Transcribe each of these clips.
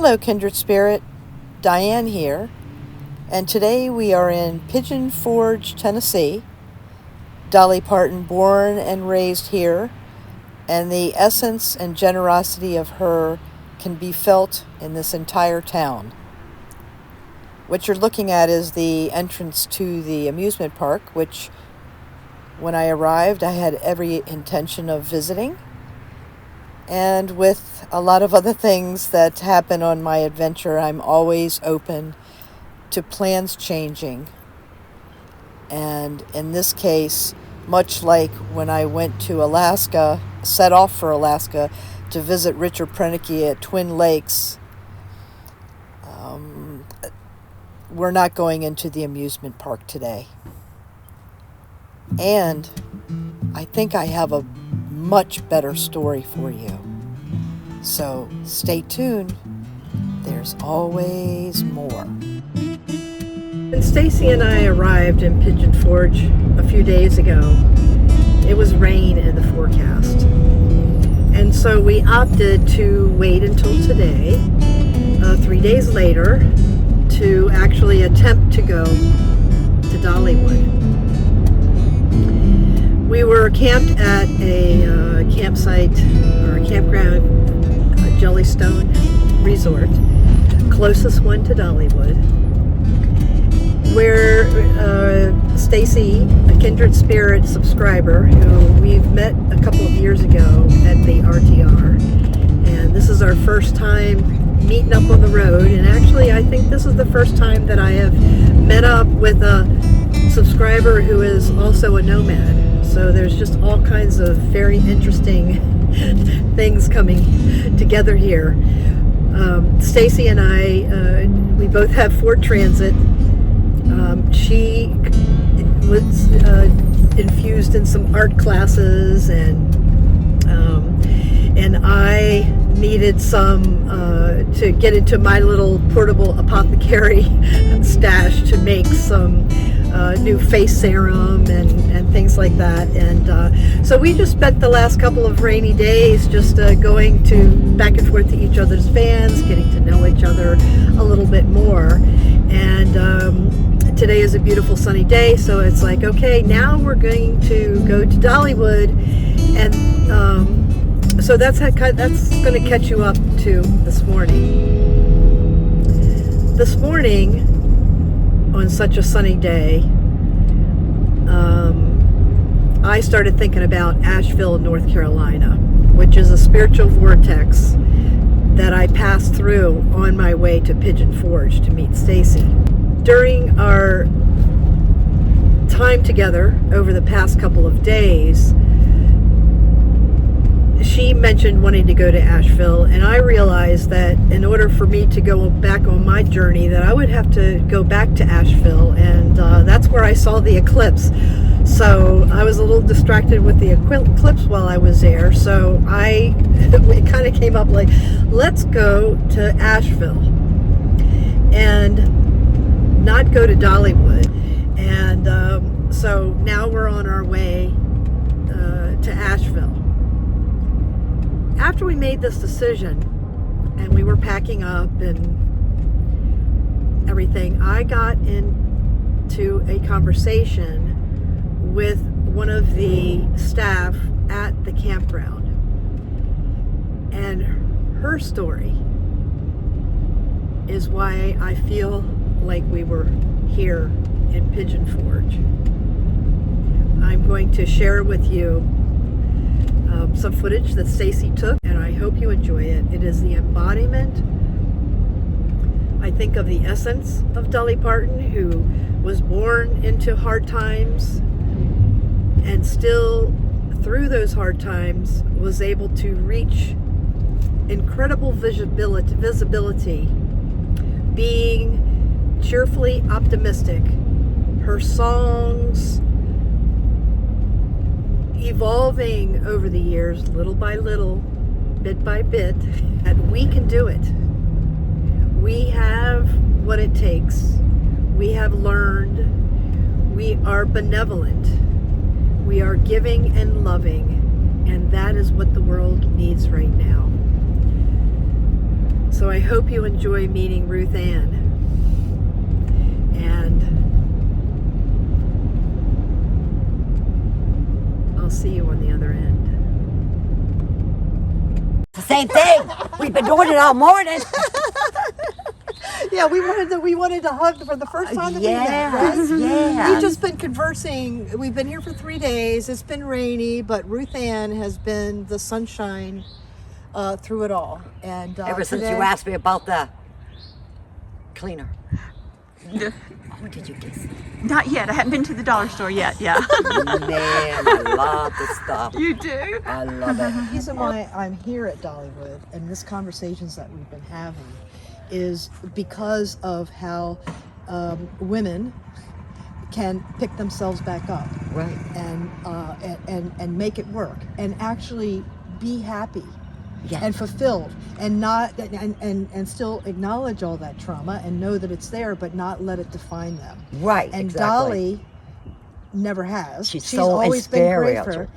Hello, Kindred Spirit. Diane here. And today we are in Pigeon Forge, Tennessee. Dolly Parton, born and raised here. And the essence and generosity of her can be felt in this entire town. What you're looking at is the entrance to the amusement park, which when I arrived, I had every intention of visiting. And with a lot of other things that happen on my adventure, I'm always open to plans changing. And in this case, much like when I went to Alaska, set off for Alaska to visit Richard Prenneke at Twin Lakes, we're not going into the amusement park today. And I think I have a much better story for you. So stay tuned. There's always more. When Stacy and I arrived in Pigeon Forge a few days ago, it was rain in the forecast. And so we opted to wait until today, 3 days later, to actually attempt to go to Dollywood. We were camped at a campsite or a campground, Jellystone Resort, closest one to Dollywood, where Stacy, a Kindred Spirit subscriber who we've met a couple of years ago at the RTR, and this is our first time meeting up on the road. And actually, I think this is the first time that I have met up with a subscriber who is also a nomad. So there's just all kinds of very interesting things coming together here. Stacy and I, we both have Ford Transit. She was infused in some art classes, and I needed some to get into my little portable apothecary stash to make some new face serum and things like that. And so we just spent the last couple of rainy days just going to back and forth to each other's vans, getting to know each other a little bit more. And today is a beautiful sunny day, so it's like, okay, now we're going to go to Dollywood. And so that's going to catch you up to this morning. This morning, on such a sunny day, I started thinking about Asheville, North Carolina, which is a spiritual vortex that I passed through on my way to Pigeon Forge to meet Stacy. During our time together over the past couple of days, she mentioned wanting to go to Asheville, and I realized that in order for me to go back on my journey, that I would have to go back to Asheville, and that's where I saw the eclipse. So I was a little distracted with the eclipse while I was there, so it kind of came up like, let's go to Asheville and not go to Dollywood. And so now we're on our way to Asheville. After we made this decision and we were packing up and everything, I got into a conversation with one of the staff at the campground. And her story is why I feel like we were here in Pigeon Forge. I'm going to share with you some footage that Stacy took, and I hope you enjoy it. It is the embodiment, I think, of the essence of Dolly Parton, who was born into hard times and still, through those hard times, was able to reach incredible visibility, being cheerfully optimistic. Her songs evolving over the years, little by little, bit by bit, that we can do it. We have what it takes. We have learned. We are benevolent. We are giving and loving. And that is what the world needs right now. So I hope you enjoy meeting Ruthanne. And I'll see you on the other end. It's the same thing. We've been doing it all morning. Yeah, we wanted to hug for the first time that we met, right? Yeah. We've just been conversing. We've been here for 3 days. It's been rainy, but Ruthanne has been the sunshine through it all. And Ever since today, you asked me about the cleaner. Oh, did you kiss? Not yet. I haven't been to the dollar store yet. Yeah. Man, I love this stuff. You do? I love it. the reason why I'm here at Dollywood and this conversations that we've been having is because of how women can pick themselves back up, Right. and make it work and actually be happy. Yeah. And fulfilled, and not and still acknowledge all that trauma and know that it's there, but not let it define them. Right, And exactly. Dolly never has. She's so always been experiential. grateful.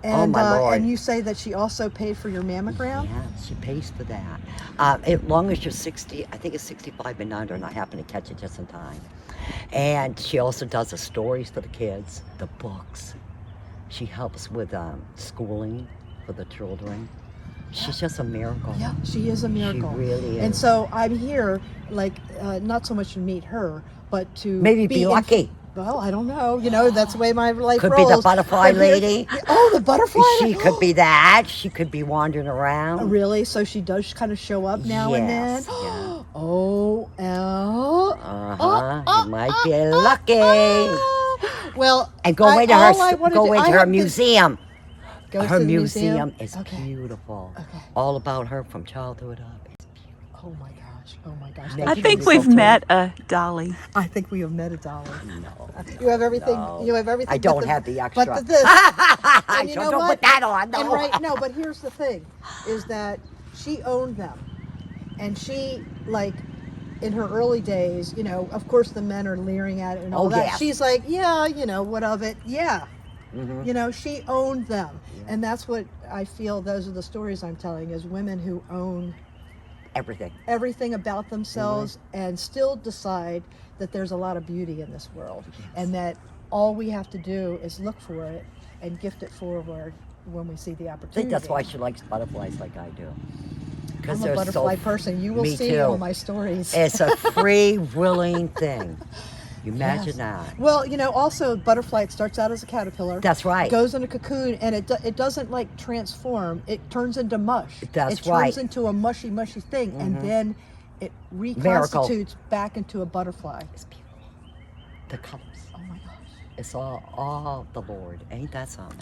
Oh, And, my Lord. and you say that she also paid for your mammogram? Yeah, she pays for that. As long as you're 60, I think it's 65 and under, and I happen to catch it just in time. And she also does the stories for the kids, the books. She helps with schooling for the children. She's just a miracle. Yeah, she is a miracle. She really is. And so I'm here, like, not so much to meet her, but to Maybe be lucky. Well, I don't know. You know, that's the way my life Could rolls. be the butterfly But here- lady. Oh, the butterfly. She could be that. She could be wandering around. Really? So she does kind of show up now and then? Yes, yeah. Oh, You might be lucky. Well, And go away to all I wanna do- I her have museum. Go Her to the museum is Okay. beautiful. Okay. All about her from childhood up. It's beautiful. Oh my gosh. Oh my gosh. Nature I think is we've so met a Dolly. I think we have met a Dolly. No. You have everything. No. You have everything. I but don't have the extra. But this. I And you know don't what? put that on. And No. right, no, but here's the thing, is that she owned them. And she, like, in her early days, you know, of course the men are leering at it and all Oh, that. yeah. She's like, yeah, you know, what of it? Yeah. Mhm. You know, she owned them. Yeah. And that's what I feel, those are the stories I'm telling, is women who own Everything. everything about themselves Mm-hmm. and still decide that there's a lot of beauty in this world, and that all we have to do is look for it and gift it forward when we see the I opportunity. think that's why she likes butterflies like I do. Because I'm a they're butterfly so. person. You will Me see too. all my stories. It's a free willing thing. You imagine that. Well, you know, also butterfly, it starts out as a caterpillar. That's right. Goes in a cocoon, and it doesn't like transform. It turns into mush. That's it right. turns into a mushy thing, and then it Miracle. reconstitutes back into a butterfly. It's beautiful. The colors. Oh my gosh. It's all the Lord. Ain't that something?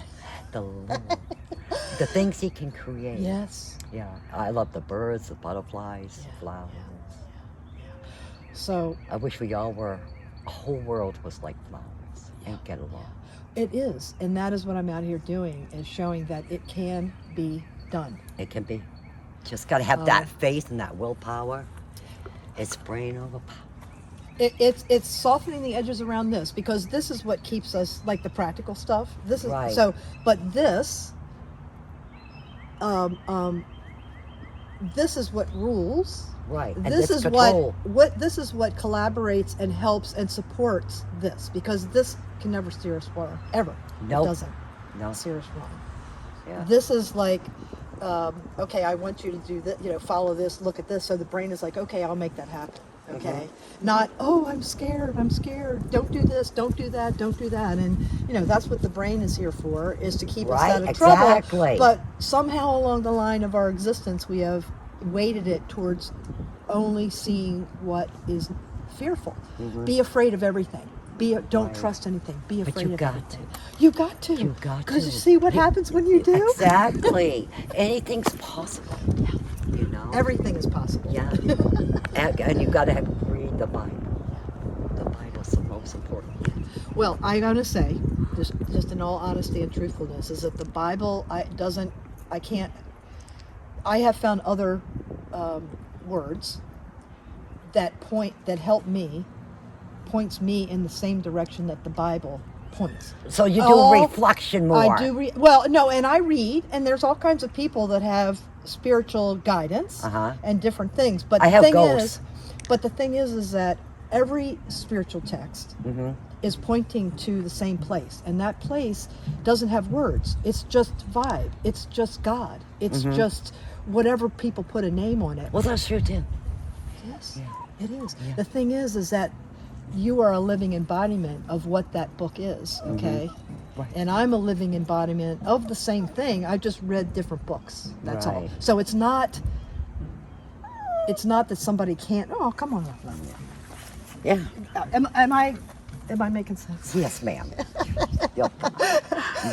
The Lord. The things He can create. Yes. Yeah. I love the birds, the butterflies, the flowers. So I wish we all were, a whole world was like flowers and get along. it is, and that is what I'm out here doing, is showing that it can be done. It can be. Just got to have that faith and that willpower. It's brain over power. It's softening the edges around this, because this is what keeps us, like, the practical stuff. This is Right. so, but this is what rules. Right. And This it's is control. what this is what collaborates and helps and supports this, because this can never steer us wrong, ever. Nope. It doesn't No. steer us wrong. Yeah. This is like, okay, I want you to do that, you know, follow this, look at this. So the brain is like, okay, I'll make that happen. Okay. Not, oh, I'm scared. Don't do this, don't do that, don't do that. And, you know, that's what the brain is here for, is to keep us Right, out of trouble. exactly. But somehow along the line of our existence, we have weighted it towards only seeing what is fearful. Be afraid of everything. Don't Right. trust anything. Be afraid you of got everything. You got to. You got Because to. you see what happens when you do? Exactly. Anything's possible. You know? Everything is possible. Yeah. and you got to read the Bible. The Bible's the most important. Well, I'm going to say, just in all honesty and truthfulness, is that the Bible, I have found other words that points me in the same direction that the Bible points. So you do reflection more. I do well, no, and I read, and there's all kinds of people that have spiritual guidance and different things. But I have ghosts. The thing is that every spiritual text is pointing to the same place, and that place doesn't have words. It's just vibe. It's just God. It's just whatever people put a name on it. Well, that's true too. Yes, it is. Yeah. The thing is that you are a living embodiment of what that book is, okay? Right. And I'm a living embodiment of the same thing. I just read different books. That's all. So it's not that somebody can't. Oh, come on. Yeah. Am I making sense? Yes, ma'am. No.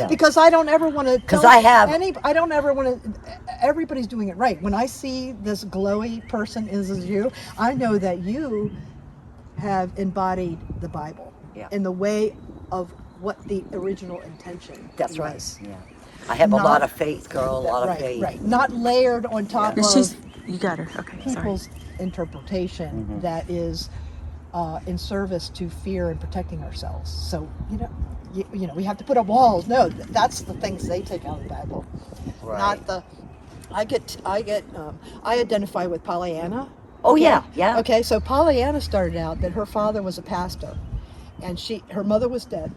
Because I don't ever want to. Because I don't ever want to. Everybody's doing it right. When I see this glowy person is you, I know that you have embodied the Bible in the way of what the original intention was. Right. Yeah. I have a lot of faith, girl. A lot of faith. Right. Not layered on top of you got her. Okay. people's interpretation that is in service to fear and protecting ourselves. So you know, we have to put up walls. No, that's the things they take out of the Bible, not the. I identify with Pollyanna. Oh, okay? yeah. Okay, so Pollyanna started out that her father was a pastor, and her mother was dead,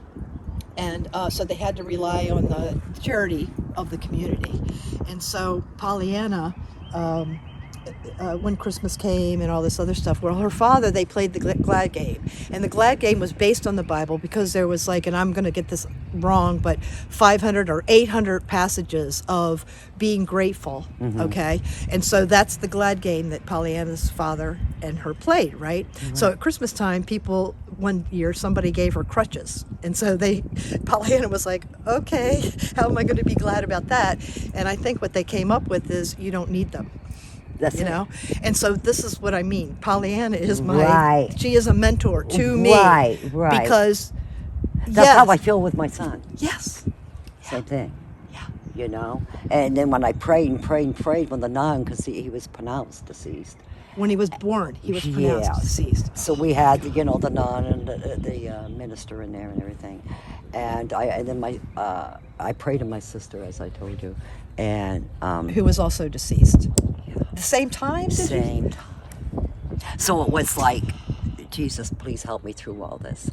and so they had to rely on the charity of the community. And so Pollyanna, when Christmas came and all this other stuff, well, her father, they played the Glad Game, and the Glad Game was based on the Bible because there was and I'm going to get this wrong, but 500 or 800 passages of being grateful, okay? And so that's the Glad Game that Pollyanna's father and her played, right? So at Christmas time, one year, somebody gave her crutches, and so Pollyanna was like, okay, how am I going to be glad about that? And I think what they came up with is, you don't need them. That's you know, and so this is what I mean. Pollyanna is she is a mentor to me, right? Because that's how I feel with my son. Yes, same thing. Yeah, you know. And then when I prayed with the nun, because he was pronounced deceased. When he was born, he was pronounced deceased. So we had, the nun and the minister in there and everything, and then I prayed to my sister, as I told you, and who was also deceased. The same time? Same time. So it was like, Jesus, please help me through all this.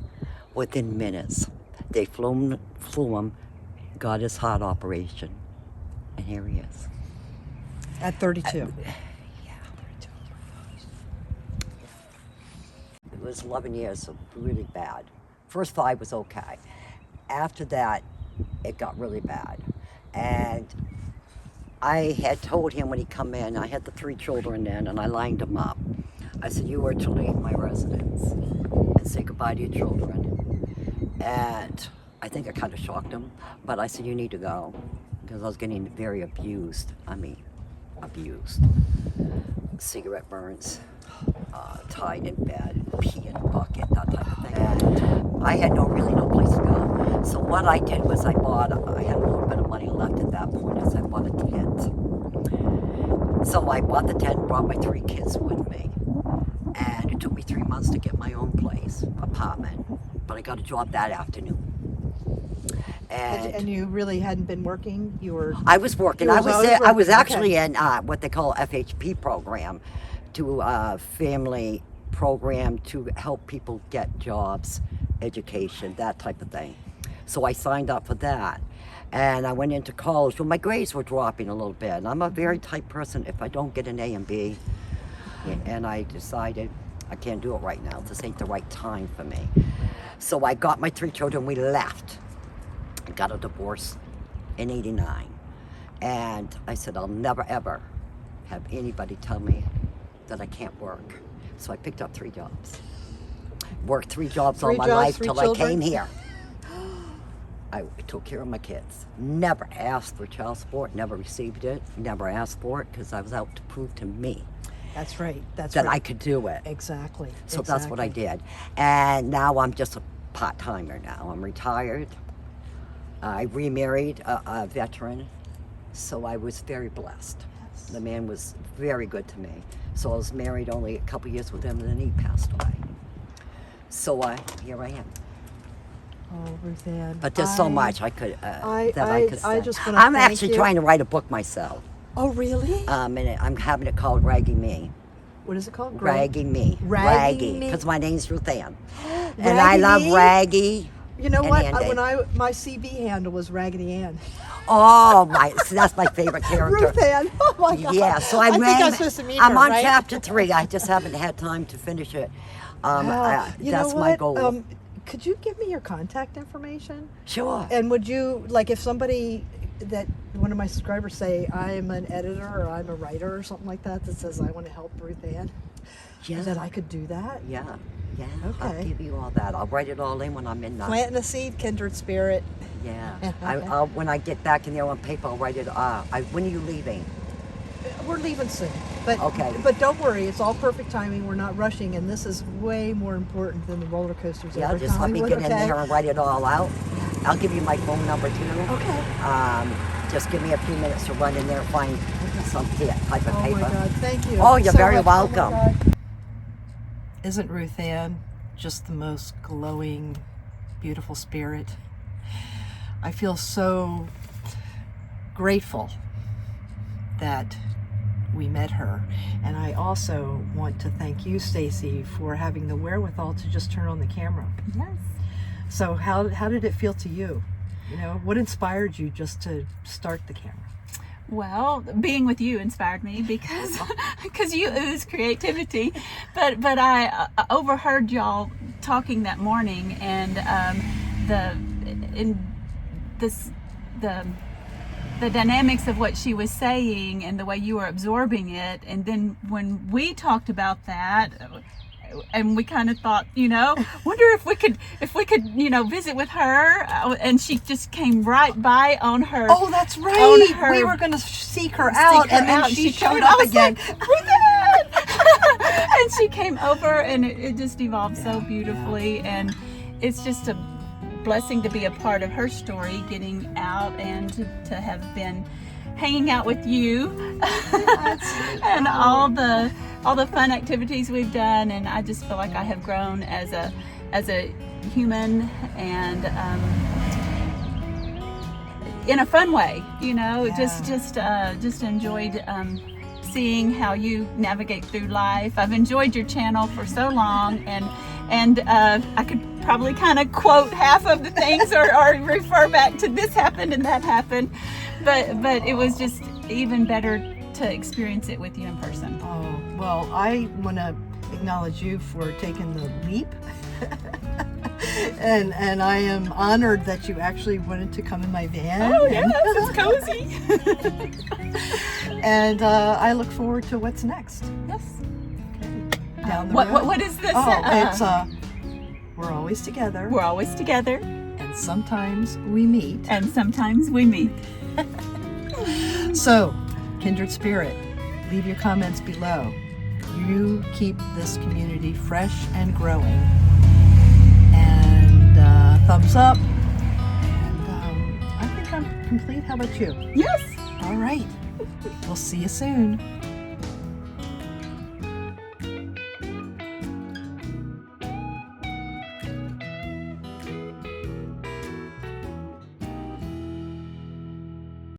Within minutes, they flew him, got his heart operation, and here he is. At 32. 32. It was 11 years, so really bad. First 5 was okay. After that, it got really bad. And I had told him when he come in, I had the 3 children in, and I lined them up. I said, you are to leave my residence and say goodbye to your children. And I think I kind of shocked him, but I said, you need to go, because I was getting very abused. I mean, abused. Cigarette burns, tied in bed, pee in a bucket, that type of thing. And I had really no place to go. So what I did was I had a little bit of money left at that point, as I bought a tent. So I bought the tent, brought my 3 kids with me. And it took me 3 months to get my own place, apartment. But I got a job that afternoon. And you really hadn't been working? I was working. I was actually in what they call FHP program, to family program to help people get jobs, education, that type of thing. So I signed up for that. And I went into college. Well, my grades were dropping a little bit. And I'm a very type person. If I don't get an A and B, and I decided I can't do it right now. This ain't the right time for me. So I got my 3 children. We left. I got a divorce in '89. And I said, I'll never, ever have anybody tell me that I can't work. So I picked up 3 jobs. Worked 3 jobs all my life till I came here. I took care of my kids. Never asked for child support, never received it, never asked for it, because I was out to prove to me. That's right. That I could do it. Exactly. So that's what I did. And now I'm just a part-timer now. I'm retired. I remarried a veteran, so I was very blessed. Yes. The man was very good to me. So I was married only a couple years with him, and then he passed away. So here I am. Oh, Ruthanne. But there's so much I could I say. just want to I'm thank actually you. trying to write a book myself. Oh, really? And I'm having it called Ragging Me. What is it called? Greg? Ragging Me. Ragging Me? Because my name's Ruthanne. And I love Raggedy? Raggy. You know and what? Andy. My CB handle was Raggedy Ann. Oh my! So that's my favorite character. Ruthanne. Oh my God. Yeah, so I think I'm supposed to meet her, I'm on right? chapter 3. I just haven't had time to finish it. You That's know my what? goal. Could you give me your contact information? Sure. And would you, like, if somebody that one of my subscribers say I'm an editor or I'm a writer or something like that says I want to help Ruthanne, Yeah. that I could do that? Yeah. Okay. I'll give you all that. I'll write it all in when I'm in. Planting a seed, Kindred Spirit. Yeah. I'll when I get back in there on paper, I'll write it. When are you leaving? We're leaving soon, but Okay. But don't worry, it's all perfect timing. We're not rushing, and this is way more important than the roller coasters. Yeah, over just let me Hollywood, get in there and write it all out. I'll give you my phone number too. Okay. Just give me a few minutes to run in there and find some type of Oh paper. my God, thank you. Oh, you're so very much. welcome. Oh my God. Isn't Ruthanne just the most glowing, beautiful spirit? I feel so grateful that we met her, and I also want to thank you, Stacy, for having the wherewithal to just turn on the camera. Yes. So how did it feel to you? You know, what inspired you just to start the camera? Well, being with you inspired me because you ooze creativity. But I overheard y'all talking that morning, and the dynamics of what she was saying and the way you were absorbing it. And then when we talked about that, and we kind of thought, wonder if we could, visit with her. And she just came right by on her. Oh, that's right. On her, we were going to seek her out, and then she showed up again. And she came over, and it just evolved so beautifully. And it's just a blessing to be a part of her story, getting out and to have been hanging out with you and all the fun activities we've done. And I just feel like I have grown as a human, and in a fun way, just enjoyed seeing how you navigate through life. I've enjoyed your channel for so long, and I could probably kind of quote half of the things or refer back to this happened and that happened, but it was just even better to experience it with you in person. Oh, well, I want to acknowledge you for taking the leap. and I am honored that you actually wanted to come in my van. Oh yes, it's cozy. And I look forward to what's next. Yes. Okay. Down the road. What is this? Oh, it's we're always together. We're always together. And sometimes we meet. And sometimes we meet. So, Kindred Spirit, leave your comments below. You keep this community fresh and growing. And thumbs up. And I think I'm complete. How about you? Yes. All right. We'll see you soon.